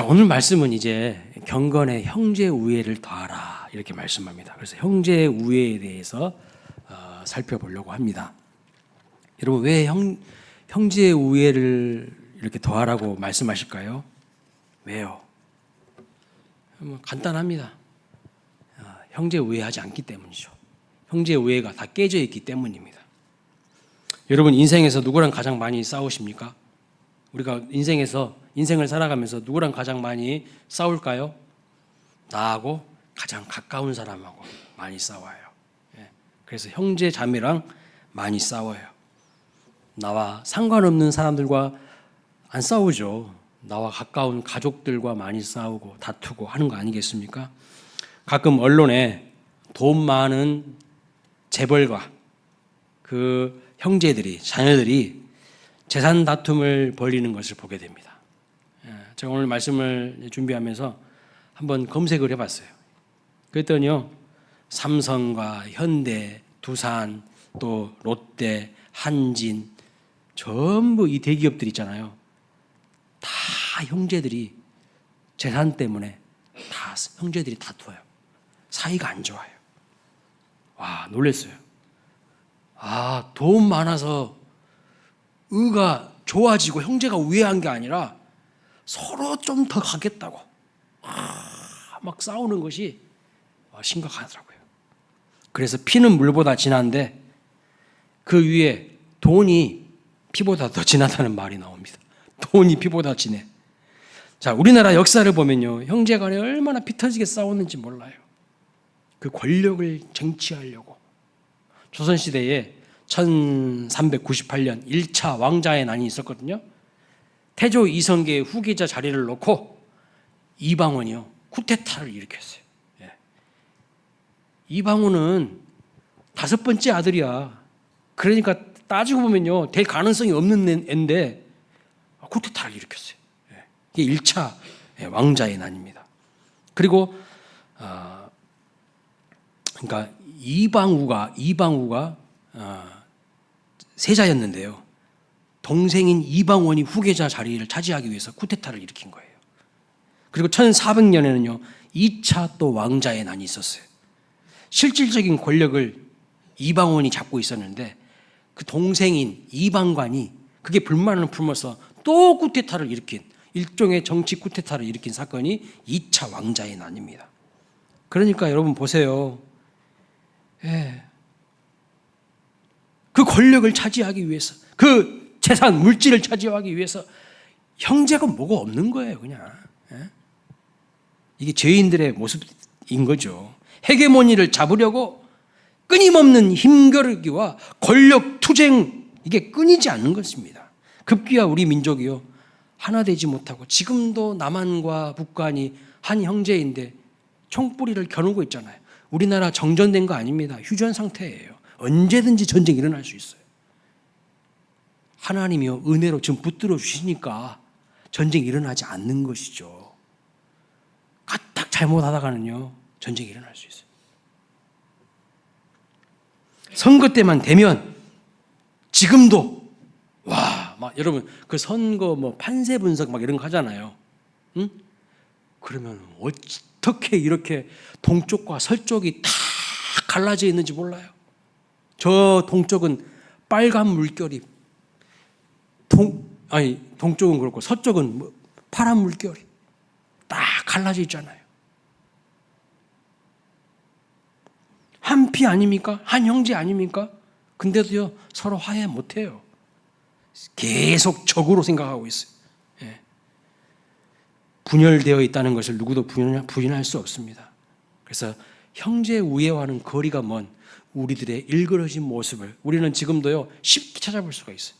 오늘 말씀은 이제 경건에 형제 우애를 더하라 이렇게 말씀합니다. 그래서 형제 우애에 대해서 살펴보려고 합니다. 여러분 왜 형제 우애를 이렇게 더하라고 말씀하실까요? 왜요? 간단합니다. 형제 우애하지 않기 때문이죠. 형제 우애가 다 깨져 있기 때문입니다. 여러분 인생에서 누구랑 가장 많이 싸우십니까? 우리가 인생을 살아가면서 누구랑 가장 많이 싸울까요? 나하고 가장 가까운 사람하고 많이 싸워요. 그래서 형제 자매랑 많이 싸워요. 나와 상관없는 사람들과 안 싸우죠. 나와 가까운 가족들과 많이 싸우고 다투고 하는 거 아니겠습니까? 가끔 언론에 돈 많은 재벌과 그 형제들이, 자녀들이 재산 다툼을 벌이는 것을 보게 됩니다. 제가 오늘 말씀을 준비하면서 한번 검색을 해봤어요. 그랬더니요, 삼성과 현대, 두산, 또 롯데, 한진, 전부 이 대기업들 있잖아요. 다 형제들이 재산 때문에 다 형제들이 다투어요. 사이가 안 좋아요. 와, 놀랐어요. 돈 많아서 의가 좋아지고 형제가 우애한 게 아니라 서로 좀 더 가겠다고 막 싸우는 것이 심각하더라고요. 그래서 피는 물보다 진한데 그 위에 돈이 피보다 더 진하다는 말이 나옵니다. 돈이 피보다 진해. 자, 우리나라 역사를 보면요, 형제 간에 얼마나 피 터지게 싸웠는지 몰라요. 그 권력을 쟁취하려고. 조선시대에 1398년 1차 왕자의 난이 있었거든요. 태조 이성계의 후계자 자리를 놓고 이방원이요, 쿠데타를 일으켰어요. 이방원은 5번째 아들이야. 그러니까 따지고 보면요, 될 가능성이 없는 애인데 쿠데타를 일으켰어요. 이게 1차 왕자의 난입니다. 그리고 그러니까 이방우가 세자였는데요. 동생인 이방원이 후계자 자리를 차지하기 위해서 쿠데타를 일으킨 거예요. 그리고 1400년에는요, 2차 또 왕자의 난이 있었어요. 실질적인 권력을 이방원이 잡고 있었는데 그 동생인 이방관이 그게 불만을 품어서 또 쿠데타를 일으킨, 일종의 정치 쿠데타를 일으킨 사건이 2차 왕자의 난입니다. 그러니까 여러분 보세요. 그 권력을 차지하기 위해서, 그 재산, 물질을 차지하기 위해서 형제가 뭐가 없는 거예요, 그냥. 이게 죄인들의 모습인 거죠. 헤게모니를 잡으려고 끊임없는 힘겨루기와 권력 투쟁, 이게 끊이지 않는 것입니다. 급기야 우리 민족이요, 하나 되지 못하고 지금도 남한과 북한이 한 형제인데 총뿌리를 겨누고 있잖아요. 우리나라 정전된 거 아닙니다. 휴전 상태예요. 언제든지 전쟁이 일어날 수 있어요. 하나님이요, 은혜로 지금 붙들어 주시니까 전쟁이 일어나지 않는 것이죠. 까딱 잘못하다가는요, 전쟁이 일어날 수 있어요. 선거 때만 되면 지금도 막 여러분 그 선거 뭐 판세 분석 막 이런 거 하잖아요. 응? 그러면 어떻게 이렇게 동쪽과 서쪽이 다 갈라져 있는지 몰라요. 저 동쪽은 빨간 물결이, 동쪽은 그렇고 서쪽은 뭐 파란 물결이 딱 갈라져 있잖아요. 한 피 아닙니까? 한 형제 아닙니까? 근데도요, 서로 화해 못해요. 계속 적으로 생각하고 있어요. 분열되어 있다는 것을 누구도 부인할 수 없습니다. 그래서 형제 우애와는 거리가 먼 우리들의 일그러진 모습을 우리는 지금도요, 쉽게 찾아볼 수가 있어요.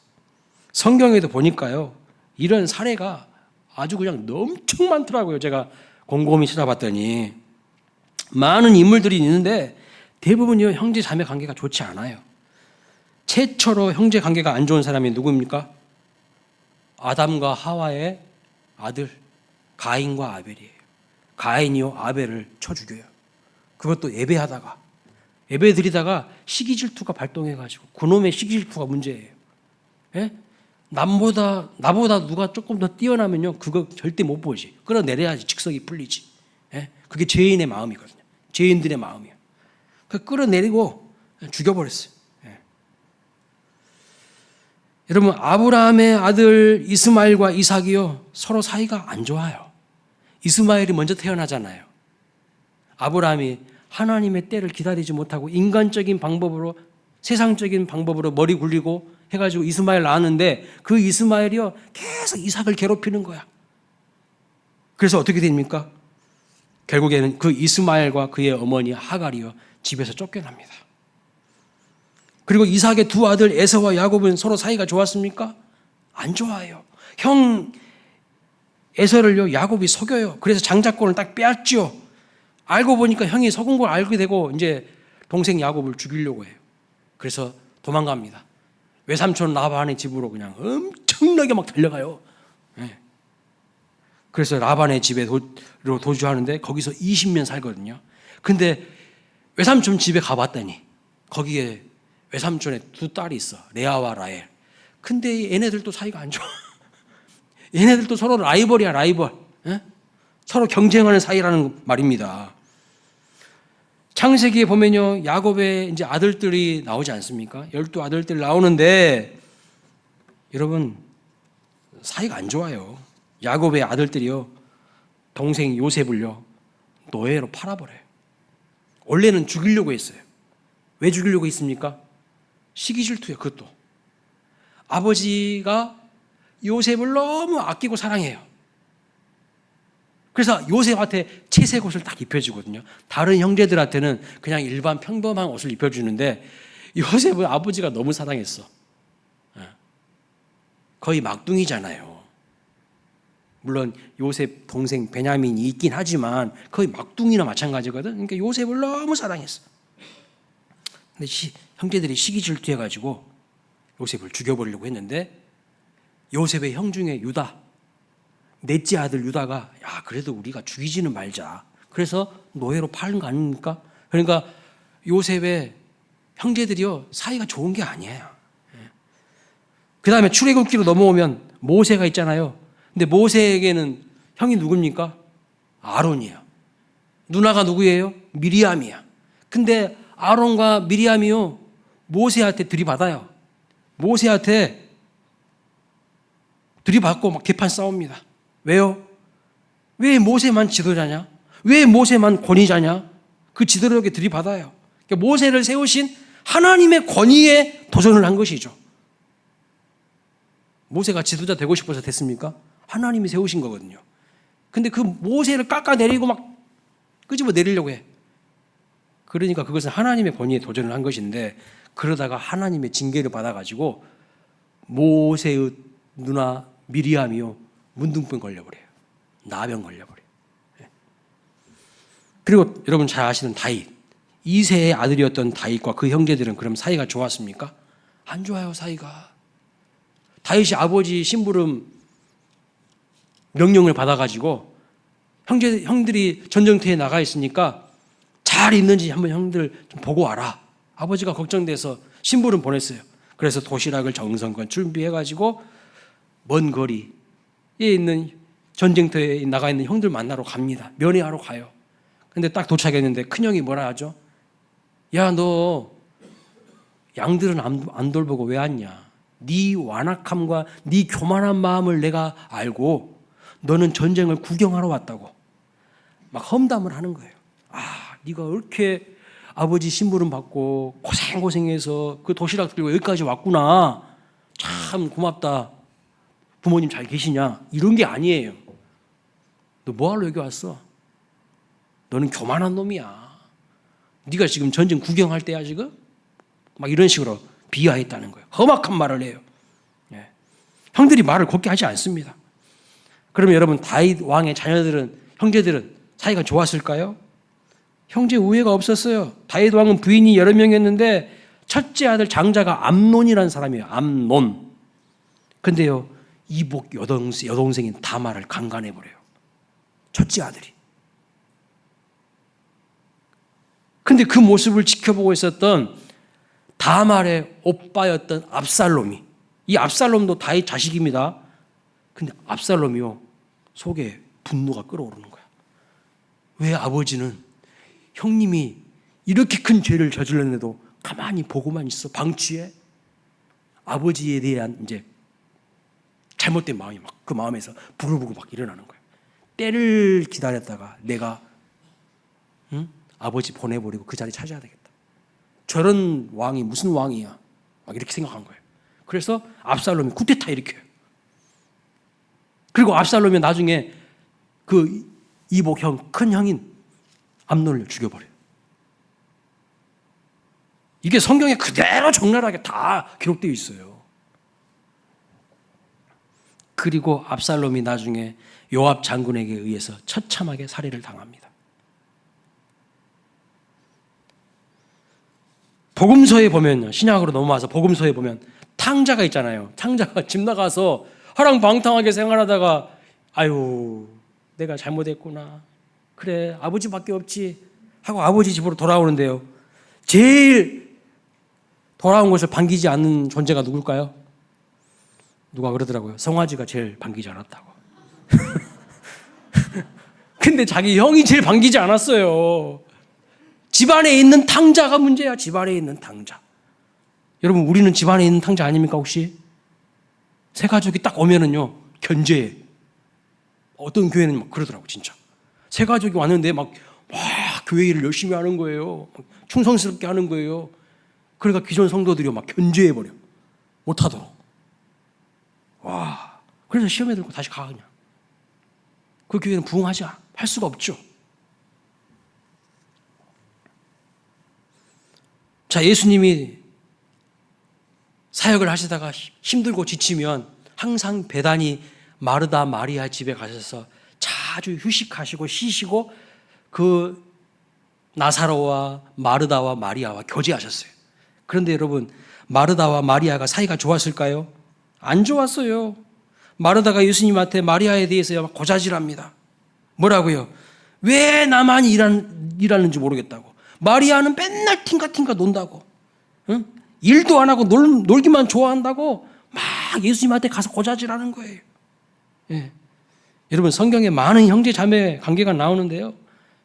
성경에도 보니까요, 이런 사례가 아주 그냥 엄청 많더라고요. 제가 곰곰이 찾아봤더니 많은 인물들이 있는데 대부분요, 형제 자매 관계가 좋지 않아요. 최초로 형제 관계가 안 좋은 사람이 누구입니까? 아담과 하와의 아들 가인과 아벨이에요. 가인이요, 아벨을 쳐 죽여요. 그것도 예배 드리다가 시기 질투가 발동해가지고 그놈의 시기 질투가 문제예요. 나보다 누가 조금 더 뛰어나면요, 그거 절대 못 보지. 끌어내려야지 직성이 풀리지. 예? 그게 죄인의 마음이거든요. 죄인들의 마음이에요. 그 끌어내리고 죽여버렸어요. 예. 여러분, 아브라함의 아들 이스마엘과 이삭이요, 서로 사이가 안 좋아요. 이스마엘이 먼저 태어나잖아요. 아브라함이 하나님의 때를 기다리지 못하고 인간적인 방법으로, 세상적인 방법으로 머리 굴리고 해가지고 이스마엘 낳았는데, 그 이스마엘이요 계속 이삭을 괴롭히는 거야. 그래서 어떻게 됩니까? 결국에는 그 이스마엘과 그의 어머니 하갈이요 집에서 쫓겨납니다. 그리고 이삭의 두 아들 에서와 야곱은 서로 사이가 좋았습니까? 안 좋아요. 형 에서를요 야곱이 속여요. 그래서 장자권을 딱 빼앗죠. 알고 보니까 형이 속은 걸 알게 되고 이제 동생 야곱을 죽이려고 해요. 그래서 도망갑니다. 외삼촌 라반의 집으로 그냥 엄청나게 막 달려가요. 네. 그래서 라반의 집에 도주하는데 거기서 20년 살거든요. 근데 외삼촌 집에 가봤더니 거기에 외삼촌의 두 딸이 있어. 레아와 라헬. 근데 얘네들도 사이가 안 좋아. 얘네들도 서로 라이벌이야, 라이벌. 네? 서로 경쟁하는 사이라는 말입니다. 창세기에 보면요, 야곱의 이제 아들들이 나오지 않습니까? 12아들들이 나오는데, 여러분, 사이가 안 좋아요. 야곱의 아들들이요, 동생 요셉을요, 노예로 팔아버려요. 원래는 죽이려고 했어요. 왜 죽이려고 했습니까? 시기 질투예요, 그것도. 아버지가 요셉을 너무 아끼고 사랑해요. 그래서 요셉한테 채색 옷을 딱 입혀주거든요. 다른 형제들한테는 그냥 일반 평범한 옷을 입혀주는데 요셉은 아버지가 너무 사랑했어. 거의 막둥이잖아요. 물론 요셉 동생 베냐민이 있긴 하지만 거의 막둥이나 마찬가지거든. 그러니까 요셉을 너무 사랑했어. 근데 형제들이 시기 질투해가지고 요셉을 죽여버리려고 했는데 요셉의 형 중에 유다, 넷째 아들 유다가 야 그래도 우리가 죽이지는 말자. 그래서 노예로 파는 거 아닙니까? 그러니까 요셉의 형제들이요 사이가 좋은 게 아니에요. 그 다음에 출애굽기로 넘어오면 모세가 있잖아요. 근데 모세에게는 형이 누굽니까? 아론이에요. 누나가 누구예요? 미리암이야. 근데 아론과 미리암이요 모세한테 들이받아요. 모세한테 들이받고 막 개판 싸웁니다. 왜요? 왜 모세만 지도자냐? 왜 모세만 권위자냐? 그 지도력에 들이받아요. 그러니까 모세를 세우신 하나님의 권위에 도전을 한 것이죠. 모세가 지도자 되고 싶어서 됐습니까? 하나님이 세우신 거거든요. 근데 그 모세를 깎아내리고 막 끄집어 내리려고 해. 그러니까 그것은 하나님의 권위에 도전을 한 것인데 그러다가 하나님의 징계를 받아가지고 모세의 누나 미리암이요 문둥병 걸려버려요. 나병 걸려버려요. 그리고 여러분 잘 아시는 다윗, 이새의 아들이었던 다윗과 그 형제들은 그럼 사이가 좋았습니까? 안 좋아요, 사이가. 다윗이 아버지 심부름 명령을 받아가지고 형들이 전쟁터에 나가 있으니까 잘 있는지 한번 형들 좀 보고 와라. 아버지가 걱정돼서 심부름 보냈어요. 그래서 도시락을 정성껏 준비해가지고 먼 거리에 있는 전쟁터에 나가 있는 형들 만나러 갑니다. 면회하러 가요. 근데 딱 도착했는데 큰형이 뭐라 하죠? 야, 너 양들은 안 돌보고 왜 왔냐? 네 완악함과 네 교만한 마음을 내가 알고 너는 전쟁을 구경하러 왔다고 막 험담을 하는 거예요. 아, 네가 이렇게 아버지 심부름 받고 고생해서 그 도시락 들고 여기까지 왔구나. 참 고맙다. 부모님 잘 계시냐? 이런 게 아니에요. 너 뭐하러 여기 왔어? 너는 교만한 놈이야. 네가 지금 전쟁 구경할 때야 지금? 막 이런 식으로 비하했다는 거예요. 험악한 말을 해요. 예. 형들이 말을 곱게 하지 않습니다. 그러면 여러분 다윗 왕의 자녀들은 형제들은 사이가 좋았을까요? 형제 우애가 없었어요. 다윗 왕은 부인이 여러 명이었는데 첫째 아들 장자가 암논이라는 사람이에요. 암논. 근데요 이복 여동생인 다말을 강간해버려요. 첫째 아들이. 근데 그 모습을 지켜보고 있었던 다말의 오빠였던 압살롬이 이 압살롬도 다윗 자식입니다. 근데 압살롬이요, 속에 분노가 끓어오르는 거야. 왜 아버지는 형님이 이렇게 큰 죄를 저질렀는데도 가만히 보고만 있어? 방치해? 아버지에 대한 이제 잘못된 마음이 막 그 마음에서 부글부글 막 일어나는 거야. 때를 기다렸다가 내가 아버지 보내버리고 그 자리 찾아야 되겠다. 저런 왕이 무슨 왕이야? 막 이렇게 생각한 거예요. 그래서 압살롬이 쿠데타 일으켜요. 그리고 압살롬이 나중에 그 이복 형, 큰 형인 암논을 죽여버려요. 이게 성경에 그대로 적나라하게 다 기록되어 있어요. 그리고 압살롬이 나중에 요압 장군에게 의해서 처참하게 살해를 당합니다. 복음서에 보면요, 신약으로 넘어와서 복음서에 보면 탕자가 있잖아요. 탕자가 집 나가서 화랑방탕하게 생활하다가 아유, 내가 잘못했구나. 그래, 아버지밖에 없지 하고 아버지 집으로 돌아오는데요. 제일 돌아온 것을 반기지 않는 존재가 누굴까요? 누가 그러더라고요. 성화지가 제일 반기지 않았다고. 근데 자기 형이 제일 반기지 않았어요. 집안에 있는 탕자가 문제야. 집안에 있는 탕자. 여러분, 우리는 집안에 있는 탕자 아닙니까 혹시? 새 가족이 딱 오면은요, 견제해. 어떤 교회는 막 그러더라고, 진짜. 새 가족이 왔는데 막 교회 일을 열심히 하는 거예요. 충성스럽게 하는 거예요. 그러니까 기존 성도들이 막 견제해버려. 못하도록. 와. 그래서 시험에 들고 다시 가, 그냥. 그 교회는 부흥하지 할 수가 없죠. 자, 예수님이 사역을 하시다가 힘들고 지치면 항상 베다니 마르다 마리아 집에 가셔서 자주 휴식하시고 쉬시고 그 나사로와 마르다와 마리아와 교제하셨어요. 그런데 여러분, 마르다와 마리아가 사이가 좋았을까요? 안 좋았어요. 마르다가 예수님한테 마리아에 대해서 고자질합니다. 뭐라고요? 왜 나만 일하는지 모르겠다고. 마리아는 맨날 팅가팅가 논다고. 응? 일도 안 하고 놀기만 좋아한다고 막 예수님한테 가서 고자질하는 거예요. 예. 여러분, 성경에 많은 형제 자매 관계가 나오는데요,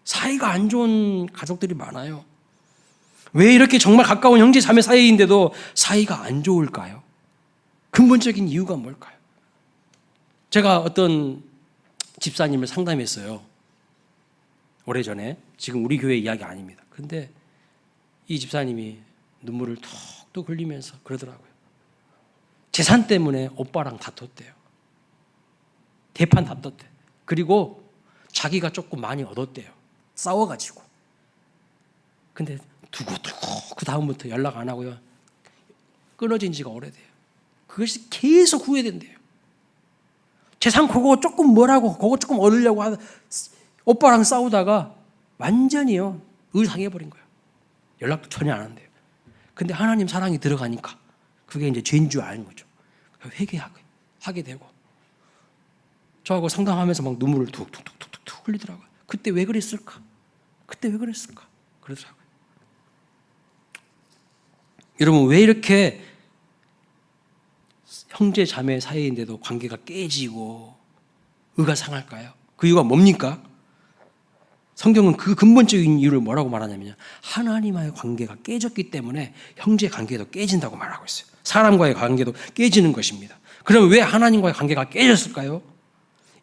사이가 안 좋은 가족들이 많아요. 왜 이렇게 정말 가까운 형제 자매 사이인데도 사이가 안 좋을까요? 근본적인 이유가 뭘까요? 제가 어떤 집사님을 상담했어요. 오래전에. 지금 우리 교회 이야기 아닙니다. 근데 이 집사님이 눈물을 톡톡 흘리면서 그러더라고요. 재산 때문에 오빠랑 다퉜대요. 대판 다퉜대. 그리고 자기가 조금 많이 얻었대요. 싸워가지고. 근데 두고두고 그 다음부터 연락 안 하고요. 끊어진 지가 오래돼요. 그것이 계속 후회된대요. 재산 그거 조금 뭐라고, 그거 조금 얻으려고 오빠랑 싸우다가 완전히요, 의상해버린 거예요. 연락도 전혀 안 한대요. 근데 하나님 사랑이 들어가니까 그게 이제 죄인 줄 아는 거죠. 회개하게 되고. 저하고 상담하면서 막 눈물을 툭툭툭툭툭 흘리더라고요. 그때 왜 그랬을까? 그러더라고요. 여러분, 왜 이렇게 형제 자매 사이인데도 관계가 깨지고 의가 상할까요? 그 이유가 뭡니까? 성경은 그 근본적인 이유를 뭐라고 말하냐면요, 하나님과의 관계가 깨졌기 때문에 형제 관계도 깨진다고 말하고 있어요. 사람과의 관계도 깨지는 것입니다. 그럼 왜 하나님과의 관계가 깨졌을까요?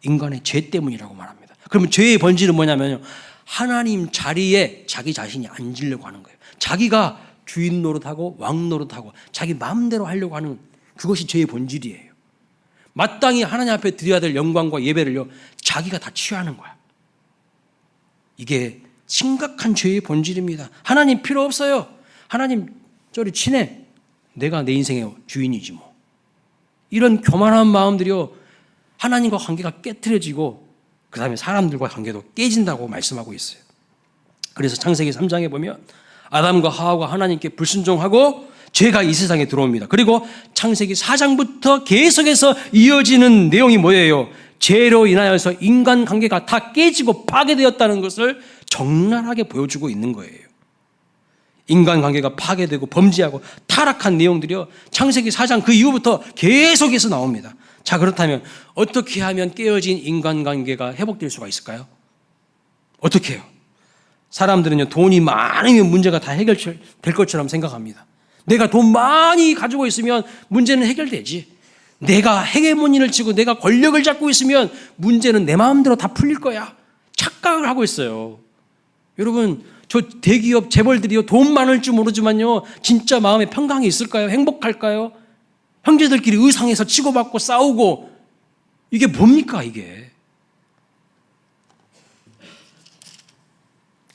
인간의 죄 때문이라고 말합니다. 그러면 죄의 본질은 뭐냐면요, 하나님 자리에 자기 자신이 앉으려고 하는 거예요. 자기가 주인 노릇하고 왕 노릇하고 자기 마음대로 하려고 하는, 그것이 죄의 본질이에요. 마땅히 하나님 앞에 드려야 될 영광과 예배를요, 자기가 다 취하는 거야. 이게 심각한 죄의 본질입니다. 하나님 필요 없어요. 하나님 저리 친해. 내가 내 인생의 주인이지 뭐. 이런 교만한 마음들이요, 하나님과 관계가 깨트려지고 그 다음에 사람들과 관계도 깨진다고 말씀하고 있어요. 그래서 창세기 3장에 보면 아담과 하와가 하나님께 불순종하고 죄가 이 세상에 들어옵니다. 그리고 창세기 4장부터 계속해서 이어지는 내용이 뭐예요? 죄로 인하여서 인간관계가 다 깨지고 파괴되었다는 것을 적나라하게 보여주고 있는 거예요. 인간관계가 파괴되고 범죄하고 타락한 내용들이요, 창세기 4장 그 이후부터 계속해서 나옵니다. 자, 그렇다면 어떻게 하면 깨어진 인간관계가 회복될 수가 있을까요? 어떻게 해요? 사람들은요, 돈이 많으면 문제가 다 해결될 것처럼 생각합니다. 내가 돈 많이 가지고 있으면 문제는 해결되지. 내가 헤게모니를 치고 내가 권력을 잡고 있으면 문제는 내 마음대로 다 풀릴 거야. 착각을 하고 있어요. 여러분, 저 대기업 재벌들이요, 돈 많을 줄 모르지만요, 진짜 마음에 평강이 있을까요? 행복할까요? 형제들끼리 의상에서 치고받고 싸우고, 이게 뭡니까, 이게?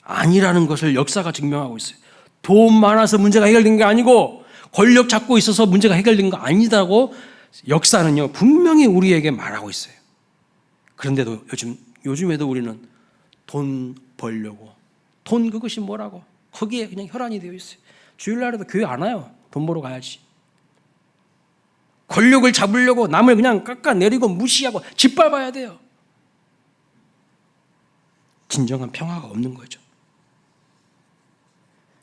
아니라는 것을 역사가 증명하고 있어요. 돈 많아서 문제가 해결된 게 아니고 권력 잡고 있어서 문제가 해결된 거 아니다고 역사는요, 분명히 우리에게 말하고 있어요. 그런데도 요즘에도 우리는 돈 벌려고, 돈 그것이 뭐라고, 거기에 그냥 혈안이 되어 있어요. 주일날에도 교회 안 와요. 돈 벌어 가야지. 권력을 잡으려고 남을 그냥 깎아내리고 무시하고 짓밟아야 돼요. 진정한 평화가 없는 거죠.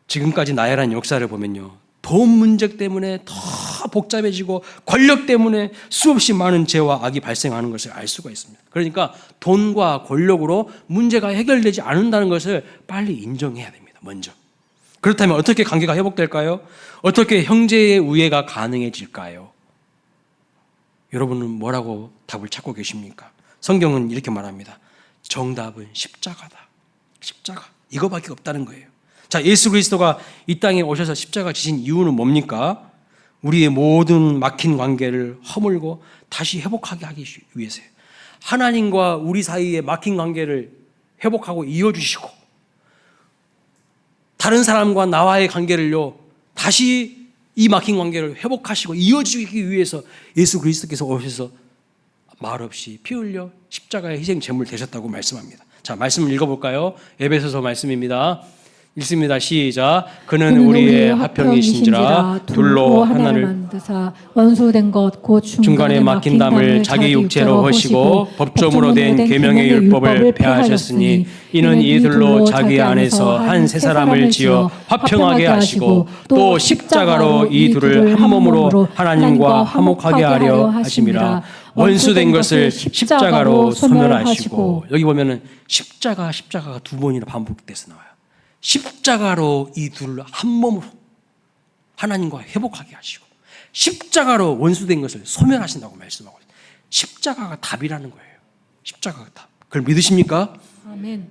지금까지 나열한 역사를 보면요, 돈 문제 때문에 더 복잡해지고 권력 때문에 수없이 많은 죄와 악이 발생하는 것을 알 수가 있습니다. 그러니까 돈과 권력으로 문제가 해결되지 않는다는 것을 빨리 인정해야 됩니다. 먼저. 그렇다면 어떻게 관계가 회복될까요? 어떻게 형제의 우애가 가능해질까요? 여러분은 뭐라고 답을 찾고 계십니까? 성경은 이렇게 말합니다. 정답은 십자가다. 십자가. 이거밖에 없다는 거예요. 자, 예수 그리스도가 이 땅에 오셔서 십자가 지신 이유는 뭡니까? 우리의 모든 막힌 관계를 허물고 다시 회복하게 하기 위해서요. 하나님과 우리 사이의 막힌 관계를 회복하고 이어주시고, 다른 사람과 나와의 관계를요, 다시 이 막힌 관계를 회복하시고 이어주기 위해서 예수 그리스도께서 오셔서 말없이 피 흘려 십자가의 희생 제물 되셨다고 말씀합니다. 자, 말씀을 읽어볼까요? 에베소서 말씀입니다. 읽습니다. 시작. 그는 우리의 화평이신지라 둘로 하나를 만드사 원수된 것 곧 중간에 막힌 담을 자기 육체로 허시고 법조문으로 된 계명의 율법을 폐하셨으니 이는 이들로 자기 안에서 한 세 사람을 지어 화평하게 하시고 또 십자가로 이 둘을 한 몸으로 하나님과 화목하게 하려 하심이라. 원수된 것을 십자가로 소멸하시고. 여기 보면은 십자가가 두 번이나 반복돼서 나와요. 십자가로 이 둘을 한 몸으로 하나님과 회복하게 하시고, 십자가로 원수된 것을 소멸하신다고 말씀하고 있어요. 십자가가 답이라는 거예요. 십자가가 답. 그걸 믿으십니까? 아멘.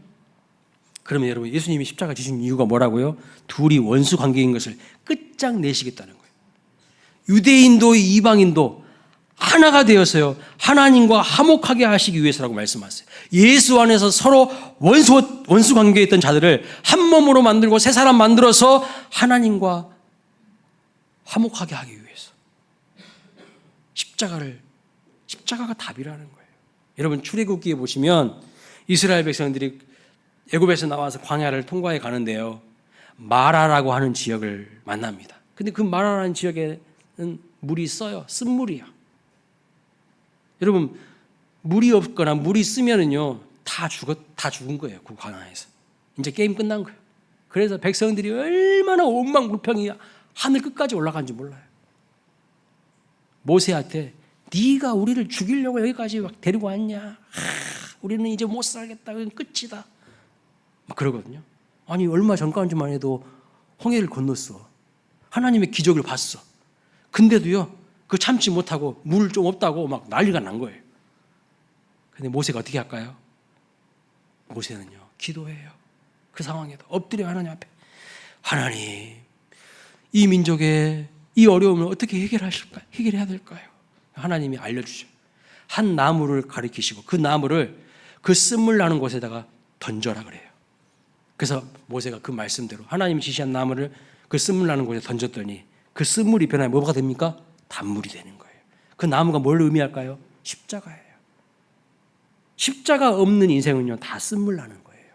그러면 여러분, 예수님이 십자가 지신 이유가 뭐라고요? 둘이 원수 관계인 것을 끝장내시겠다는 거예요. 유대인도 이방인도 하나가 되어서요, 하나님과 화목하게 하시기 위해서라고 말씀하세요. 예수 안에서 서로 원수 관계에 있던 자들을 한 몸으로 만들고 새 사람 만들어서 하나님과 화목하게 하기 위해서. 십자가가 답이라는 거예요. 여러분, 출애굽기에 보시면 이스라엘 백성들이 애굽에서 나와서 광야를 통과해 가는데요, 마라라고 하는 지역을 만납니다. 근데 그 마라라는 지역에는 물이 써요. 쓴물이야. 여러분, 물이 없거나 물이 쓰면은요, 다 죽은 거예요. 그 광야에서. 이제 게임 끝난 거예요. 그래서 백성들이 얼마나 원망불평이 하늘 끝까지 올라간지 몰라요. 모세한테 네가 우리를 죽이려고 여기까지 막 데리고 왔냐? 우리는 이제 못 살겠다. 그건 끝이다. 막 그러거든요. 아니, 얼마 전까지만 해도 홍해를 건넜어. 하나님의 기적을 봤어. 근데도요, 그 참지 못하고 물 좀 없다고 막 난리가 난 거예요. 근데 모세가 어떻게 할까요? 모세는요, 기도해요. 그 상황에도 엎드려 하나님 앞에, 하나님, 이 민족의 이 어려움을 어떻게 해결해야 될까요? 하나님이 알려주죠. 한 나무를 가리키시고 그 나무를 그 쓴물 나는 곳에다가 던져라 그래요. 그래서 모세가 그 말씀대로 하나님이 지시한 나무를 그 쓴물 나는 곳에 던졌더니 그 쓴물이 변하여 뭐가 됩니까? 단물이 되는 거예요. 그 나무가 뭘 의미할까요? 십자가예요. 십자가 없는 인생은요, 다 쓴물 나는 거예요.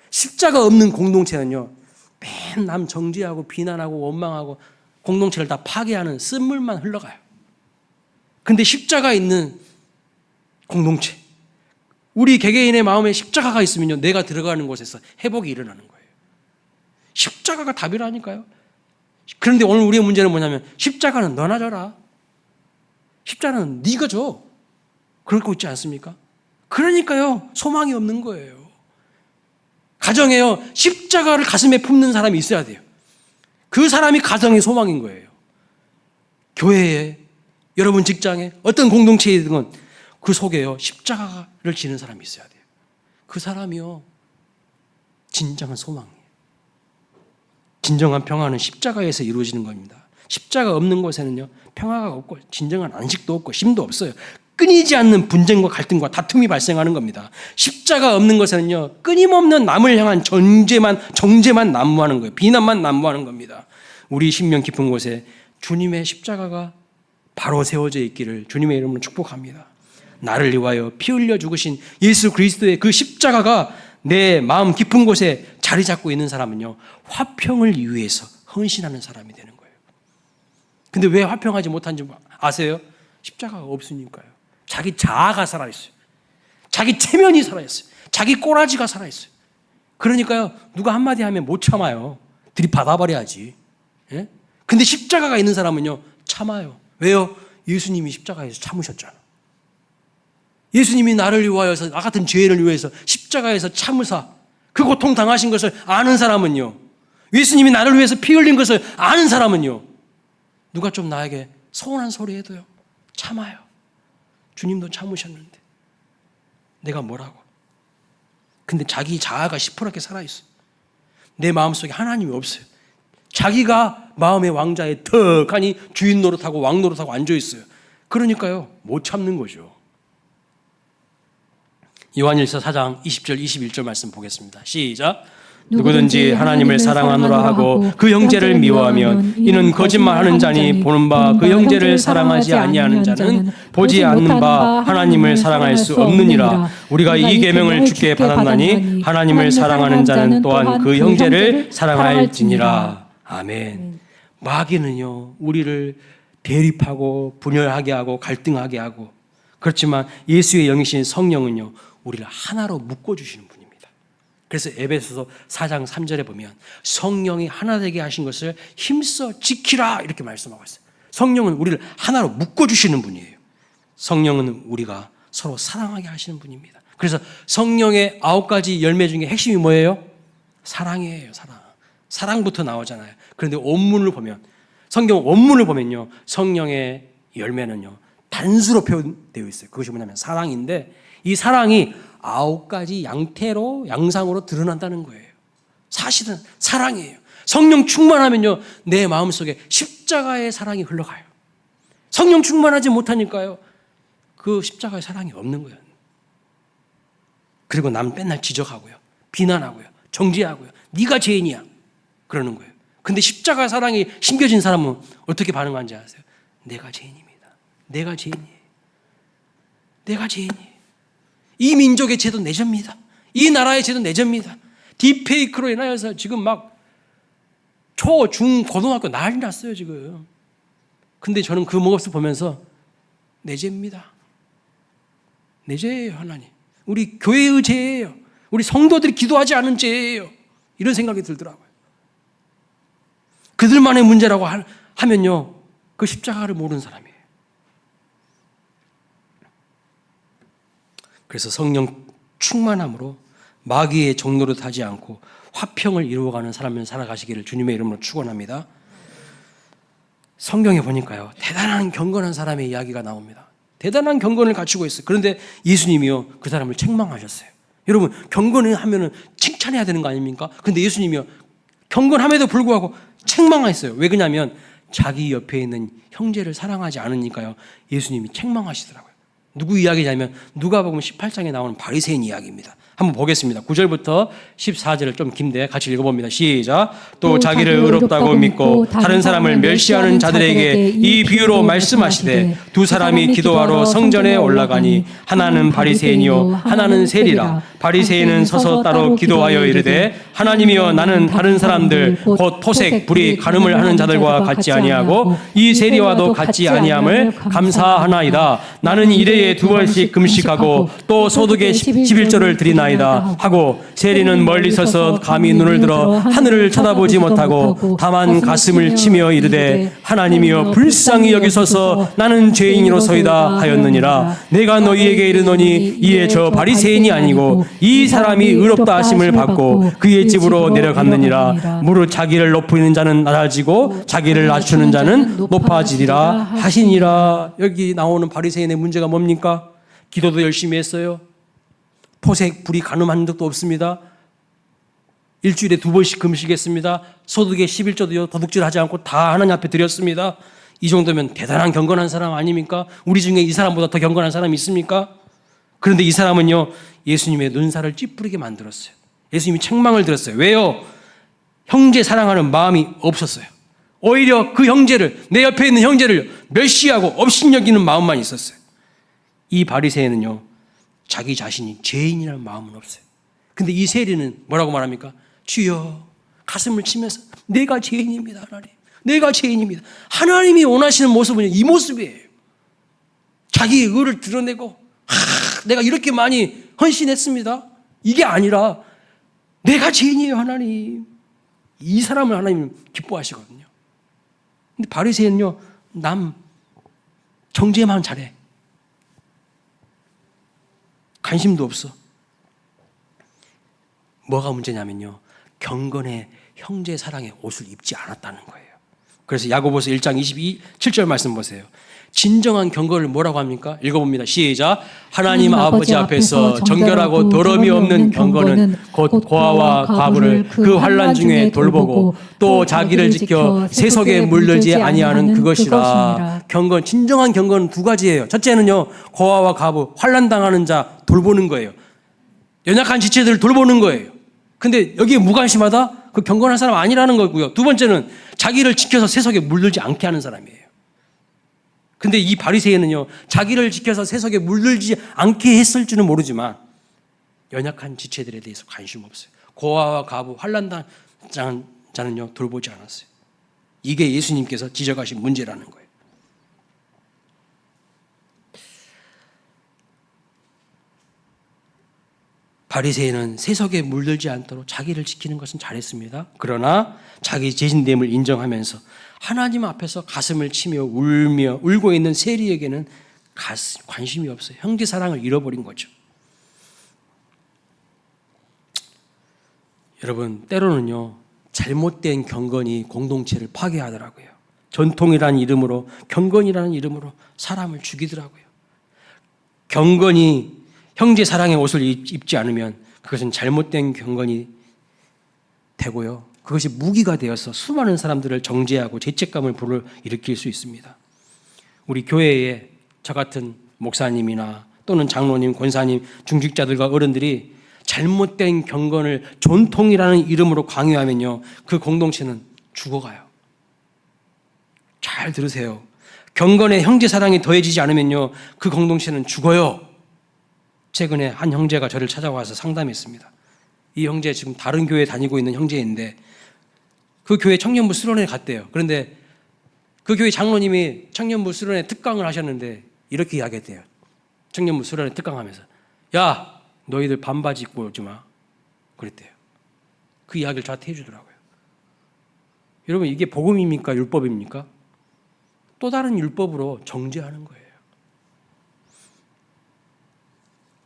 십자가 없는 공동체는요, 맨 남 정죄하고 비난하고 원망하고 공동체를 다 파괴하는 쓴물만 흘러가요. 근데 십자가 있는 공동체, 우리 개개인의 마음에 십자가가 있으면요, 내가 들어가는 곳에서 회복이 일어나는 거예요. 십자가가 답이라니까요. 그런데 오늘 우리의 문제는 뭐냐면 십자가는 너나 져라. 십자가는 네가 줘. 그러고 있지 않습니까? 그러니까요. 소망이 없는 거예요. 가정에요. 십자가를 가슴에 품는 사람이 있어야 돼요. 그 사람이 가정의 소망인 거예요. 교회에, 여러분 직장에, 어떤 공동체이든 그 속에요. 십자가를 지는 사람이 있어야 돼요. 그 사람이요. 진정한 소망이에요. 진정한 평화는 십자가에서 이루어지는 겁니다. 십자가 없는 곳에는요. 평화가 없고 진정한 안식도 없고 쉼도 없어요. 끊이지 않는 분쟁과 갈등과 다툼이 발생하는 겁니다. 십자가 없는 것에는요. 끊임없는 남을 향한 정죄만 난무하는 거예요. 비난만 난무하는 겁니다. 우리 심령 깊은 곳에 주님의 십자가가 바로 세워져 있기를 주님의 이름으로 축복합니다. 나를 위하여 피 흘려 죽으신 예수 그리스도의 그 십자가가 내 마음 깊은 곳에 자리 잡고 있는 사람은요. 화평을 위해서 헌신하는 사람이 되는 거예요. 근데 왜 화평하지 못한지 아세요? 십자가가 없으니까요. 자기 자아가 살아있어요. 자기 체면이 살아있어요. 자기 꼬라지가 살아있어요. 그러니까요. 누가 한마디 하면 못 참아요. 들이받아버려야지. 예? 근데 십자가가 있는 사람은요. 참아요. 왜요? 예수님이 십자가에서 참으셨잖아. 예수님이 나를 위하여서 나 같은 죄인을 위해서 십자가에서 참으사 그 고통 당하신 것을 아는 사람은요. 예수님이 나를 위해서 피 흘린 것을 아는 사람은요. 누가 좀 나에게 서운한 소리 해도요. 참아요. 주님도 참으셨는데 내가 뭐라고. 근데 자기 자아가 시퍼렇게 살아있어요. 내 마음속에 하나님이 없어요. 자기가 마음의 왕자에 턱하니 주인 노릇하고 왕 노릇하고 앉아있어요. 그러니까요. 못 참는 거죠. 요한일서 4장 20절 21절 말씀 보겠습니다. 시작. 누구든지 하나님을 사랑하노라 하고 그 형제를 미워하면 이는 거짓말하는 자니 보는 바 그 형제를 사랑하지 아니하는 자는 보지 않는 바 하나님을 사랑할 수 없느니라. 우리가 이 계명을 주께 받았나니 하나님을 사랑하는 자는 또한 그 형제를 사랑할지니라. 아멘. 마귀는요 우리를 대립하고 분열하게 하고 갈등하게 하고 그렇지만 예수의 영이신 성령은요 우리를 하나로 묶어주시는 분입니다. 그래서 에베소서 4장 3절에 보면 성령이 하나 되게 하신 것을 힘써 지키라 이렇게 말씀하고 있어요. 성령은 우리를 하나로 묶어주시는 분이에요. 성령은 우리가 서로 사랑하게 하시는 분입니다. 그래서 성령의 9가지 열매 중에 핵심이 뭐예요? 사랑이에요. 사랑부터 나오잖아요. 그런데 원문을 보면 성경 원문을 보면요 성령의 열매는요 단수로 표현되어 있어요. 그것이 뭐냐면 사랑인데 이 사랑이 9가지 양상으로 드러난다는 거예요. 사실은 사랑이에요. 성령 충만하면요 내 마음속에 십자가의 사랑이 흘러가요. 성령 충만하지 못하니까요 그 십자가의 사랑이 없는 거예요. 그리고 남 맨날 지적하고요 비난하고요 정죄하고요 네가 죄인이야 그러는 거예요. 근데 십자가 사랑이 심겨진 사람은 어떻게 반응하는지 아세요? 내가 죄인입니다. 내가 죄인이에요. 내가 죄인이에요. 이 민족의 죄도 내 죄입니다. 이 나라의 죄도 내 죄입니다. 딥페이크로 인하여서 지금 막 초, 중, 고등학교 난리 났어요 지금. 근데 저는 그 모습을 보면서 내 죄입니다. 내 죄예요 하나님. 우리 교회의 죄예요. 우리 성도들이 기도하지 않은 죄예요. 이런 생각이 들더라고요. 그들만의 문제라고 하면요 그 십자가를 모르는 사람이에요. 그래서 성령 충만함으로 마귀의 종로를 타지 않고 화평을 이루어가는 사람을 살아가시기를 주님의 이름으로 축원합니다. 성경에 보니까요 대단한 경건한 사람의 이야기가 나옵니다. 대단한 경건을 갖추고 있어요. 그런데 예수님이요 그 사람을 책망하셨어요. 여러분 경건을 하면은 칭찬해야 되는 거 아닙니까? 근데 예수님이요 경건함에도 불구하고 책망했어요. 왜 그러냐면 자기 옆에 있는 형제를 사랑하지 않으니까요 예수님이 책망하시더라고요. 누구 이야기냐면 누가복음 18장에 나오는 바리새인 이야기입니다. 한번 보겠습니다. 9절부터 14절을 좀 긴데 같이 읽어봅니다. 시작. 또 자기를 의롭다고 믿고 다른 사람을 멸시하는 자들에게 이 비유로 말씀하시되 두 사람이 기도하러 성전에 올라가니 하나는 바리새인이요 하나는 세리라. 바리새인은 서서 따로 기도하여 이르되 하나님이여 나는 다른 사람들 곧 토색 불이 간음을 하는 자들과 같지 아니하고 이 세리와도 같지 아니함을 감사하나이다. 나는 일회에 2번씩 금식하고 또 소득의 11조를 드리나이다. 아니하나이다 하고 세리는 멀리 서서 감히 눈을 들어 하늘을 쳐다보지 못하고 다만 가슴을 치며 이르되 하나님이여 불쌍히 여기소서 나는 죄인이로소이다 하였느니라. 내가 너희에게 이르노니 이에 저 바리새인이 아니고 이 사람이 의롭다 하심을 받고 그의 집으로 내려갔느니라. 무릇 자기를 높이는 자는 낮아지고 자기를 낮추는 자는 높아지리라 하시니라. 여기 나오는 바리새인의 문제가 뭡니까? 기도도 열심히 했어요. 포색 불이 가늠한 적도 없습니다. 일주일에 2번씩 금식했습니다. 소득의 11조도 도둑질하지 않고 다 하나님 앞에 드렸습니다. 이 정도면 대단한 경건한 사람 아닙니까? 우리 중에 이 사람보다 더 경건한 사람이 있습니까? 그런데 이 사람은요, 예수님의 눈살을 찌푸리게 만들었어요. 예수님이 책망을 들었어요. 왜요? 형제 사랑하는 마음이 없었어요. 오히려 그 형제를, 내 옆에 있는 형제를 멸시하고 업신여기는 마음만 있었어요. 이 바리새인은요, 자기 자신이 죄인이라는 마음은 없어요. 근데 이 세리는 뭐라고 말합니까? 주여, 가슴을 치면서 내가 죄인입니다, 하나님. 내가 죄인입니다. 하나님이 원하시는 모습은 이 모습이에요. 자기의 의를 드러내고 내가 이렇게 많이 헌신했습니다. 이게 아니라 내가 죄인이에요, 하나님. 이 사람을 하나님 기뻐하시거든요. 근데 바리새인은요, 남 정죄만 잘해. 관심도 없어. 뭐가 문제냐면요, 경건의 형제 사랑의 옷을 입지 않았다는 거예요. 그래서 야고보서 1장 7절 말씀 보세요. 진정한 경건을 뭐라고 합니까? 읽어봅니다. 시작. 하나님 아버지 앞에서 정결하고 더러움이 없는 경건은 곧 고아와 과부를 그 환난 중에 돌보고 또 자기를 지켜 세속에 물들지 아니하는 그것이라. 경건, 진정한 경건은 두 가지예요. 첫째는요, 고아와 과부, 환난 당하는 자 돌보는 거예요. 연약한 지체들을 돌보는 거예요. 근데 여기에 무관심하다? 그 경건한 사람 아니라는 거고요. 두 번째는 자기를 지켜서 세속에 물들지 않게 하는 사람이에요. 근데 이 바리새인은요, 자기를 지켜서 세속에 물들지 않게 했을 줄은 모르지만 연약한 지체들에 대해서 관심 없어요. 고아와 과부, 환난 당한 자는요, 돌보지 않았어요. 이게 예수님께서 지적하신 문제라는 거예요. 바리새인은 세속에 물들지 않도록 자기를 지키는 것은 잘했습니다. 그러나 자기 죄진됨을 인정하면서 하나님 앞에서 가슴을 치며 울고 있는 세리에게는 관심이 없어요. 형제 사랑을 잃어버린 거죠. 여러분, 때로는요, 잘못된 경건이 공동체를 파괴하더라고요. 전통이라는 이름으로, 경건이라는 이름으로 사람을 죽이더라고요. 경건이 형제 사랑의 옷을 입지 않으면 그것은 잘못된 경건이 되고요. 그것이 무기가 되어서 수많은 사람들을 정죄하고 죄책감을 불러일으킬 수 있습니다. 우리 교회에 저 같은 목사님이나 또는 장로님, 권사님, 중직자들과 어른들이 잘못된 경건을 전통이라는 이름으로 강요하면요, 그 공동체는 죽어가요. 잘 들으세요. 경건의 형제 사랑이 더해지지 않으면요, 그 공동체는 죽어요. 최근에 한 형제가 저를 찾아와서 상담했습니다. 이 형제 지금 다른 교회에 다니고 있는 형제인데 그 교회 청년부 수련회 갔대요. 그런데 그 교회 장로님이 청년부 수련회 특강을 하셨는데 이렇게 이야기했대요. 청년부 수련회 특강하면서, 야, 너희들 반바지 입고 오지 마. 그랬대요. 그 이야기를 저한테 해주더라고요. 여러분, 이게 복음입니까? 율법입니까? 또 다른 율법으로 정죄하는 거예요.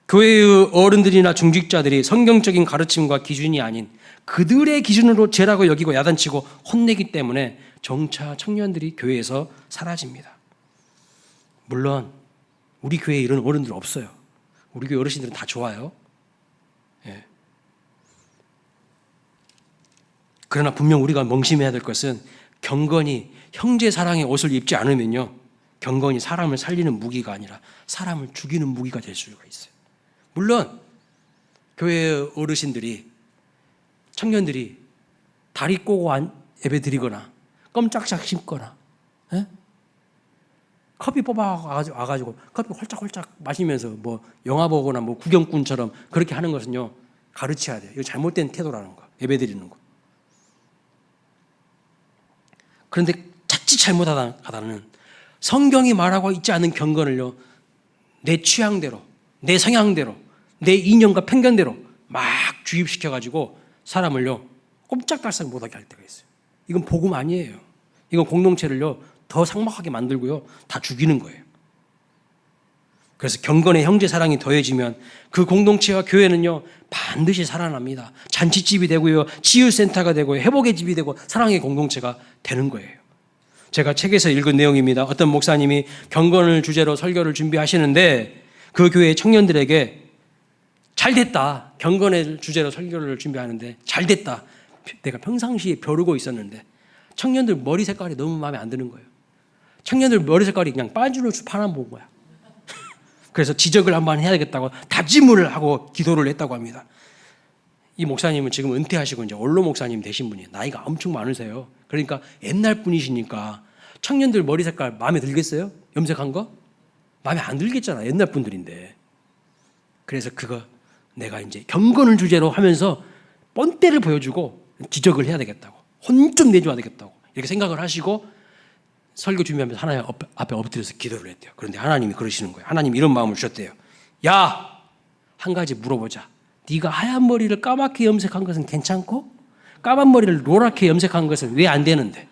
교회의 어른들이나 중직자들이 성경적인 가르침과 기준이 아닌 그들의 기준으로 죄라고 여기고 야단치고 혼내기 때문에 정차 청년들이 교회에서 사라집니다. 물론 우리 교회에 이런 어른들 없어요. 우리 교회 어르신들은 다 좋아요. 예. 그러나 분명 우리가 명심해야 될 것은 경건이 형제 사랑의 옷을 입지 않으면요, 경건이 사람을 살리는 무기가 아니라 사람을 죽이는 무기가 될 수가 있어요. 물론 교회 어르신들이, 청년들이 다리 꼬고 예배 드리거나 껌짝짝 씹거나, 에? 커피 뽑아와가지고 커피 홀짝홀짝 마시면서 뭐 영화 보거나 뭐 구경꾼처럼 그렇게 하는 것은요, 가르쳐야 돼요. 이거 잘못된 태도라는 거, 예배 드리는 거. 그런데 자칫 잘못하다는 성경이 말하고 있지 않은 경건을요, 내 취향대로, 내 성향대로, 내 이념과 편견대로 막 주입시켜가지고 사람을요 꼼짝달싹 못하게 할 때가 있어요. 이건 복음 아니에요. 이건 공동체를요 더 삭막하게 만들고요 다 죽이는 거예요. 그래서 경건의 형제 사랑이 더해지면 그 공동체와 교회는요 반드시 살아납니다. 잔치집이 되고요, 치유센터가 되고요, 회복의 집이 되고 사랑의 공동체가 되는 거예요. 제가 책에서 읽은 내용입니다. 어떤 목사님이 경건을 주제로 설교를 준비하시는데 그 교회 청년들에게 잘 됐다. 경건의 주제로 설교를 준비하는데 잘 됐다. 내가 평상시에 벼르고 있었는데 청년들 머리 색깔이 너무 마음에 안 드는 거예요. 청년들 머리 색깔이 그냥 빤주노초 파란 본 거야. 그래서 지적을 한번 해야겠다고 다짐을 하고 기도를 했다고 합니다. 이 목사님은 지금 은퇴하시고 이제 원로 목사님 되신 분이에요. 나이가 엄청 많으세요. 그러니까 옛날 분이시니까 청년들 머리 색깔 마음에 들겠어요? 염색한 거? 마음에 안 들겠잖아. 옛날 분들인데. 그래서 그거 내가 이제 경건을 주제로 하면서 뻔때를 보여주고 지적을 해야 되겠다고. 혼 좀 내줘야 되겠다고. 이렇게 생각을 하시고 설교 준비하면서 하나님 앞에 엎드려서 기도를 했대요. 그런데 하나님이 그러시는 거예요. 하나님이 이런 마음을 주셨대요. 야! 한 가지 물어보자. 네가 하얀 머리를 까맣게 염색한 것은 괜찮고 까만 머리를 노랗게 염색한 것은 왜 안 되는데?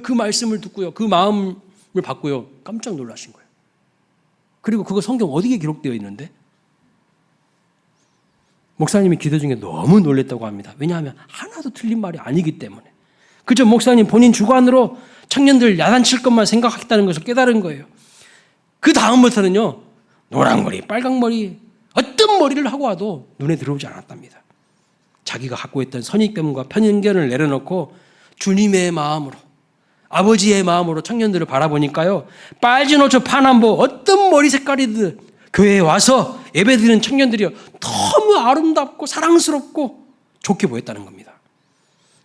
그 말씀을 듣고요. 그 마음을 받고요. 깜짝 놀라신 거예요. 그리고 그거 성경 어디에 기록되어 있는데? 목사님이 기도 중에 너무 놀랬다고 합니다. 왜냐하면 하나도 틀린 말이 아니기 때문에. 그저 목사님 본인 주관으로 청년들 야단칠 것만 생각하겠다는 것을 깨달은 거예요. 그 다음부터는요. 노랑머리, 빨강머리, 어떤 머리를 하고 와도 눈에 들어오지 않았답니다. 자기가 갖고 있던 선입견과 편견을 내려놓고 주님의 마음으로, 아버지의 마음으로 청년들을 바라보니까요. 빨진 옷, 파남보, 어떤 머리 색깔이든 교회에 와서 예배드리는 청년들이 너무 아름답고 사랑스럽고 좋게 보였다는 겁니다.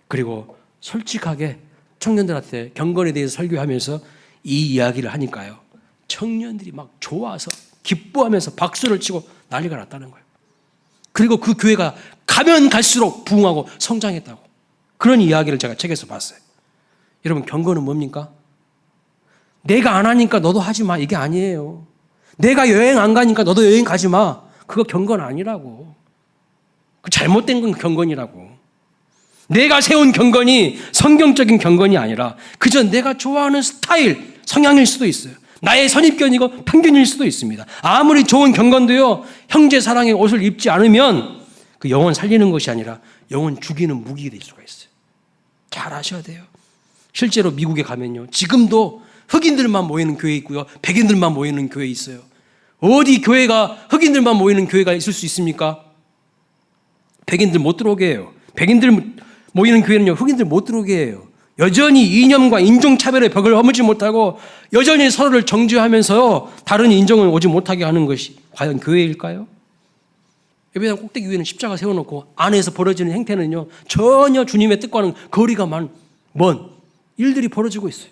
그리고 솔직하게 청년들한테 경건에 대해서 설교하면서 이 이야기를 하니까요. 청년들이 막 좋아서 기뻐하면서 박수를 치고 난리가 났다는 거예요. 그리고 그 교회가 가면 갈수록 부흥하고 성장했다고. 그런 이야기를 제가 책에서 봤어요. 여러분 경건은 뭡니까? 내가 안 하니까 너도 하지 마. 이게 아니에요. 내가 여행 안 가니까 너도 여행 가지 마. 그거 경건 아니라고. 그 잘못된 건 경건이라고. 내가 세운 경건이 성경적인 경건이 아니라 그저 내가 좋아하는 스타일, 성향일 수도 있어요. 나의 선입견이고 편견일 수도 있습니다. 아무리 좋은 경건도요. 형제 사랑의 옷을 입지 않으면 그 영혼 살리는 것이 아니라 영혼 죽이는 무기가 될 수가 있어요. 잘 아셔야 돼요. 실제로 미국에 가면요. 지금도 흑인들만 모이는 교회 있고요. 백인들만 모이는 교회 있어요. 어디 교회가 흑인들만 모이는 교회가 있을 수 있습니까? 백인들 못 들어오게 해요. 백인들 모이는 교회는요. 흑인들 못 들어오게 해요. 여전히 이념과 인종차별의 벽을 허물지 못하고 여전히 서로를 정죄하면서 다른 인종을 오지 못하게 하는 것이 과연 교회일까요? 예배당 꼭대기 위에는 십자가 세워놓고 안에서 벌어지는 행태는요. 전혀 주님의 뜻과는 거리가 먼 일들이 벌어지고 있어요.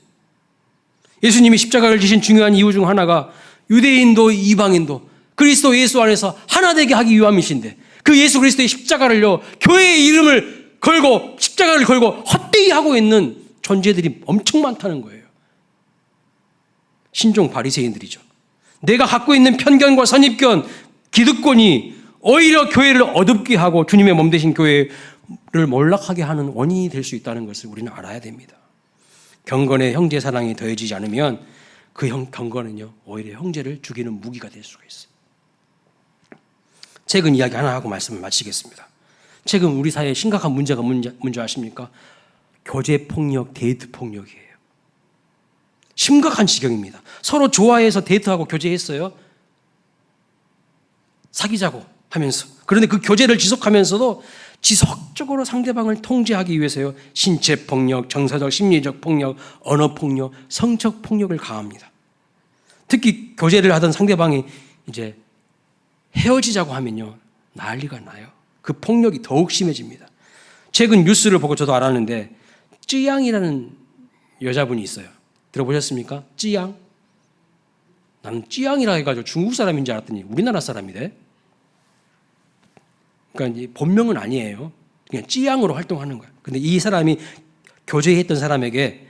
예수님이 십자가를 지신 중요한 이유 중 하나가 유대인도 이방인도 그리스도 예수 안에서 하나 되게 하기 위함이신데 그 예수 그리스도의 십자가를요. 교회의 이름을 걸고 십자가를 걸고 헛되이 하고 있는 존재들이 엄청 많다는 거예요. 신종 바리새인들이죠. 내가 갖고 있는 편견과 선입견, 기득권이 오히려 교회를 어둡게 하고 주님의 몸 되신 교회를 몰락하게 하는 원인이 될 수 있다는 것을 우리는 알아야 됩니다. 경건의 형제 사랑이 더해지지 않으면 그 경건은요 오히려 형제를 죽이는 무기가 될 수가 있어요. 최근 이야기 하나 하고 말씀을 마치겠습니다. 최근 우리 사회에 심각한 문제가 뭔지 아십니까? 교제폭력, 데이트폭력이에요. 심각한 지경입니다. 서로 좋아해서 데이트하고 교제했어요. 사귀자고 하면서. 그런데 그 교제를 지속하면서도 지속적으로 상대방을 통제하기 위해서요. 신체폭력, 정서적, 심리적 폭력, 언어폭력, 성적 폭력을 가합니다. 특히 교제를 하던 상대방이 이제 헤어지자고 하면요. 난리가 나요. 그 폭력이 더욱 심해집니다. 최근 뉴스를 보고 저도 알았는데 쯔양이라는 여자분이 있어요. 들어보셨습니까? 쯔양? 나는 쯔양이라 해가지고 중국 사람인 줄 알았더니 우리나라 사람이래. 그러니까 이제 본명은 아니에요. 그냥 쯔양으로 활동하는 거예요. 근데 이 사람이 교제했던 사람에게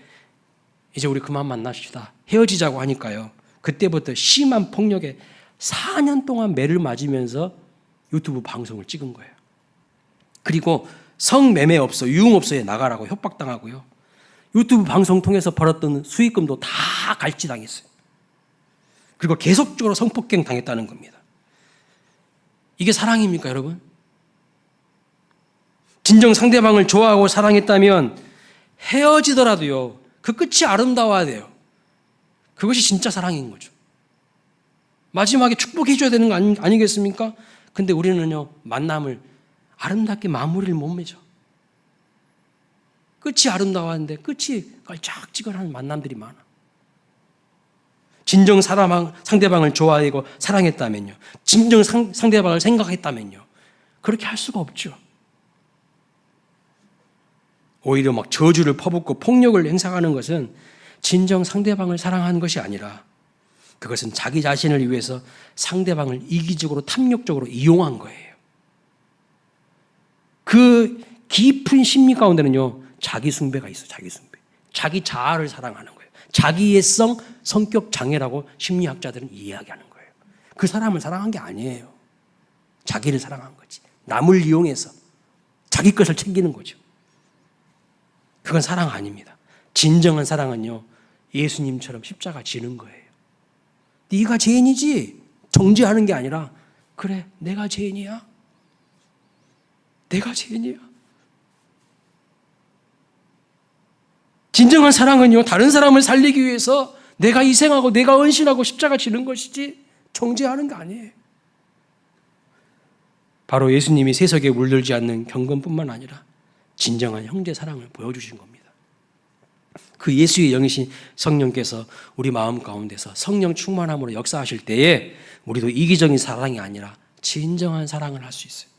이제 우리 그만 만납시다. 헤어지자고 하니까요. 그때부터 심한 폭력에 4년 동안 매를 맞으면서 유튜브 방송을 찍은 거예요. 그리고 성매매업소, 유흥업소에 나가라고 협박당하고요. 유튜브 방송 통해서 벌었던 수익금도 다 갈취당했어요. 그리고 계속적으로 성폭행 당했다는 겁니다. 이게 사랑입니까, 여러분? 진정 상대방을 좋아하고 사랑했다면 헤어지더라도요, 그 끝이 아름다워야 돼요. 그것이 진짜 사랑인 거죠. 마지막에 축복해줘야 되는 거 아니겠습니까? 근데 우리는요, 만남을 아름답게 마무리를 못 맺어. 끝이 아름다웠는데 끝이 깔짝지근한 만남들이 많아. 진정 상대방을 좋아하고 사랑했다면요, 진정 상대방을 생각했다면요, 그렇게 할 수가 없죠. 오히려 막 저주를 퍼붓고 폭력을 행사하는 것은 진정 상대방을 사랑하는 것이 아니라 그것은 자기 자신을 위해서 상대방을 이기적으로 탐욕적으로 이용한 거예요. 그 깊은 심리 가운데는요, 자기 숭배가 있어요. 자기 숭배. 자기 자아를 사랑하는 거예요. 자기애성 성격 장애라고 심리학자들은 이야기하는 거예요. 그 사람을 사랑한 게 아니에요. 자기를 사랑한 거지. 남을 이용해서 자기 것을 챙기는 거죠. 그건 사랑 아닙니다. 진정한 사랑은요, 예수님처럼 십자가 지는 거예요. 네가 죄인이지 정죄하는 게 아니라, 그래, 내가 죄인이야. 내가 죄인이야. 진정한 사랑은요, 다른 사람을 살리기 위해서 내가 희생하고 내가 헌신하고 십자가 지는 것이지 정죄하는 게 아니에요. 바로 예수님이 세속에 물들지 않는 경건뿐만 아니라 진정한 형제 사랑을 보여주신 겁니다. 그 예수의 영이신 성령께서 우리 마음 가운데서 성령 충만함으로 역사하실 때에 우리도 이기적인 사랑이 아니라 진정한 사랑을 할 수 있어요.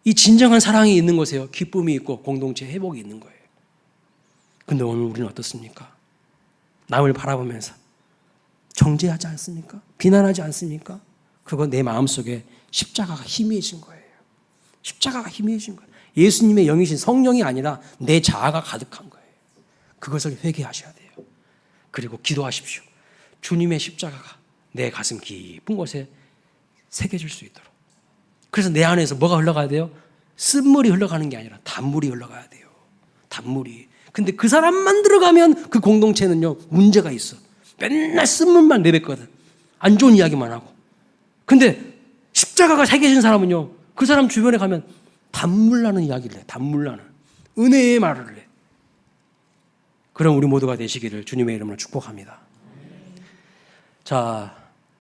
이 진정한 사랑이 있는 곳에요, 기쁨이 있고 공동체 회복이 있는 거예요. 근데 오늘 우리는 어떻습니까? 남을 바라보면서 정죄하지 않습니까? 비난하지 않습니까? 그거 내 마음속에 십자가가 희미해진 거예요. 십자가가 희미해진 거예요. 예수님의 영이신 성령이 아니라 내 자아가 가득한 거예요. 그것을 회개하셔야 돼요. 그리고 기도하십시오. 주님의 십자가가 내 가슴 깊은 곳에 새겨질 수 있도록. 그래서 내 안에서 뭐가 흘러가야 돼요? 쓴물이 흘러가는 게 아니라 단물이 흘러가야 돼요. 단물이. 근데 그 사람만 들어가면 그 공동체는요, 문제가 있어. 맨날 쓴물만 내뱉거든. 안 좋은 이야기만 하고. 근데 십자가가 새겨진 사람은요, 그 사람 주변에 가면 단물 나는 이야기를 해. 단물 나는. 은혜의 말을 해. 그럼 우리 모두가 되시기를 주님의 이름으로 축복합니다. 자,